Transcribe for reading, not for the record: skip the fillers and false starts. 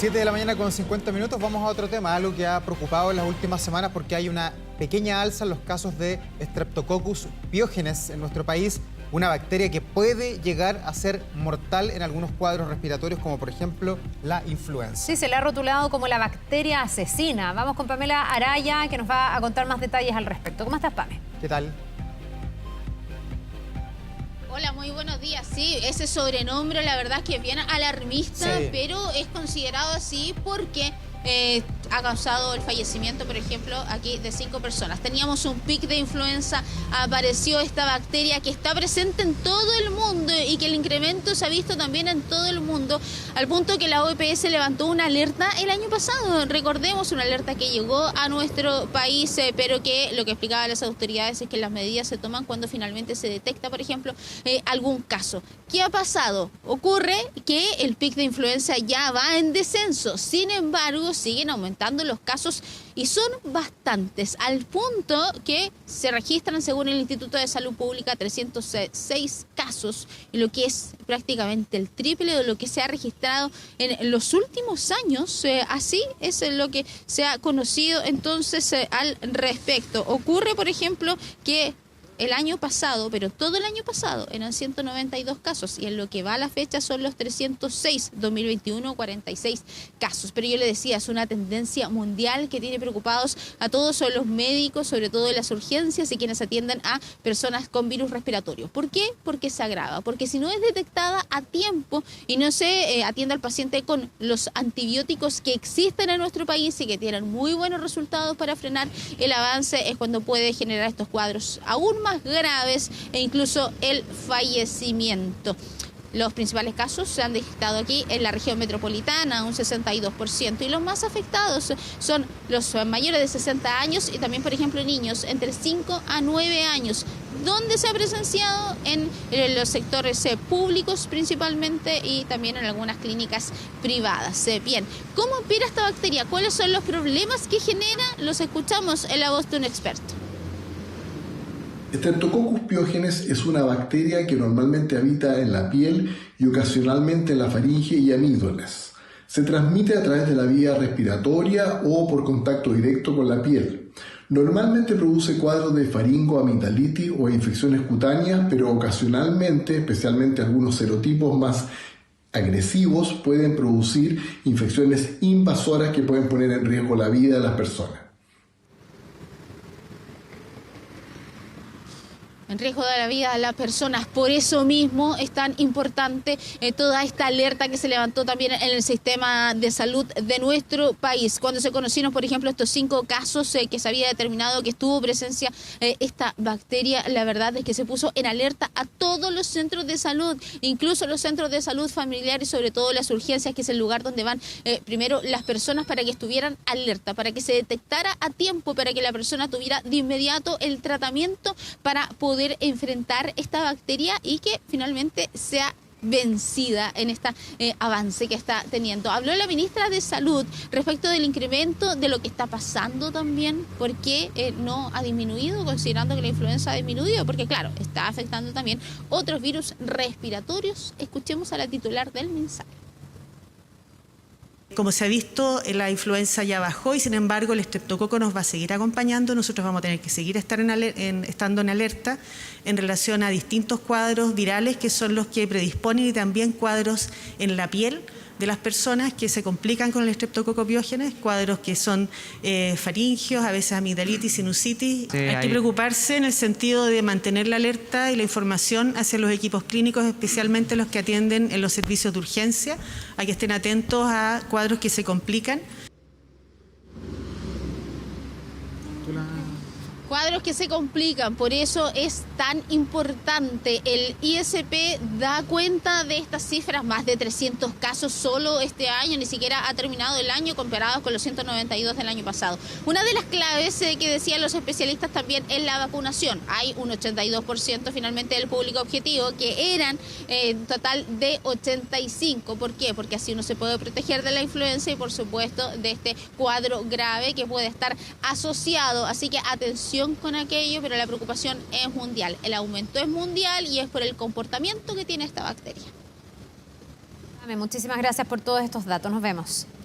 7 de la mañana con 50 minutos, vamos a otro tema, algo que ha preocupado en las últimas semanas porque hay una pequeña alza en los casos de Streptococcus pyogenes en nuestro país, una bacteria que puede llegar a ser mortal en algunos cuadros respiratorios, como por ejemplo la influenza. Sí, se le ha rotulado como la bacteria asesina. Vamos con Pamela Araya, que nos va a contar más detalles al respecto. ¿Cómo estás, Pame? ¿Qué tal? Hola, muy buenos días. Sí, ese sobrenombre la verdad es que es bien alarmista, sí, pero es considerado así porque ha causado el fallecimiento, por ejemplo, aquí de 5 personas. Teníamos un pic de influenza, apareció esta bacteria que está presente en todo el mundo y que el incremento se ha visto también en todo el mundo, al punto que la OPS levantó una alerta el año pasado. Recordemos, una alerta que llegó a nuestro país, pero que lo que explicaban las autoridades es que las medidas se toman cuando finalmente se detecta, por ejemplo, algún caso. ¿Qué ha pasado? Ocurre que el pic de influenza ya va en descenso, sin embargo, siguen aumentando los casos y son bastantes, al punto que se registran, según el Instituto de Salud Pública, 306 casos, lo que es prácticamente el triple de lo que se ha registrado en los últimos años. Así es lo que se ha conocido entonces al respecto. Ocurre, por ejemplo, que el año pasado, pero todo el año pasado, eran 192 casos y en lo que va a la fecha son los 306, 2021, 46 casos. Pero yo le decía, es una tendencia mundial que tiene preocupados a todos los médicos, sobre todo de las urgencias y quienes atienden a personas con virus respiratorio. ¿Por qué? Porque se agrava, porque si no es detectada a tiempo y no se atiende al paciente con los antibióticos que existen en nuestro país y que tienen muy buenos resultados para frenar el avance, es cuando puede generar estos cuadros aún más graves e incluso el fallecimiento. Los principales casos se han detectado aquí en la región metropolitana, un 62%, y los más afectados son los mayores de 60 años y también, por ejemplo, niños entre 5 a 9 años, donde se ha presenciado en los sectores públicos principalmente y también en algunas clínicas privadas. Bien, ¿cómo opera esta bacteria? ¿Cuáles son los problemas que genera? Los escuchamos en la voz de un experto. Streptococcus pyogenes es una bacteria que normalmente habita en la piel y ocasionalmente en la faringe y amígdalas. Se transmite a través de la vía respiratoria o por contacto directo con la piel. Normalmente produce cuadros de faringoamigdalitis o infecciones cutáneas, pero ocasionalmente, especialmente algunos serotipos más agresivos, pueden producir infecciones invasoras que pueden poner en riesgo la vida de las personas. En riesgo de la vida de las personas. Por eso mismo es tan importante toda esta alerta que se levantó también en el sistema de salud de nuestro país. Cuando se conocieron, por ejemplo, estos 5 casos que se había determinado que estuvo presencia esta bacteria, la verdad es que se puso en alerta a todos los centros de salud, incluso los centros de salud familiares, sobre todo las urgencias, que es el lugar donde van primero las personas, para que estuvieran alerta, para que se detectara a tiempo, para que la persona tuviera de inmediato el tratamiento para poder enfrentar esta bacteria y que finalmente sea vencida en este avance que está teniendo. Habló la ministra de Salud respecto del incremento de lo que está pasando también, por qué no ha disminuido, considerando que la influenza ha disminuido, porque claro, está afectando también otros virus respiratorios. Escuchemos a la titular del MinSal. Como se ha visto, la influenza ya bajó y sin embargo el estreptococo nos va a seguir acompañando. Nosotros vamos a tener que seguir estando en alerta en relación a distintos cuadros virales que son los que predisponen, y también cuadros en la piel de las personas que se complican con el estreptococo pyogenes, cuadros que son faringios, a veces amigdalitis, sinusitis. Sí, hay que preocuparse en el sentido de mantener la alerta y la información hacia los equipos clínicos, especialmente los que atienden en los servicios de urgencia, a que estén atentos a cuadros que se complican. Cuadros que se complican, por eso es tan importante. El ISP da cuenta de estas cifras, más de 300 casos solo este año, ni siquiera ha terminado el año comparados con los 192 del año pasado. Una de las claves que decían los especialistas también es la vacunación. Hay un 82% finalmente del público objetivo, que eran total de 85. ¿Por qué? Porque así uno se puede proteger de la influenza y por supuesto de este cuadro grave que puede estar asociado. Así que atención con aquello, pero la preocupación es mundial. El aumento es mundial y es por el comportamiento que tiene esta bacteria. Muchísimas gracias por todos estos datos. Nos vemos.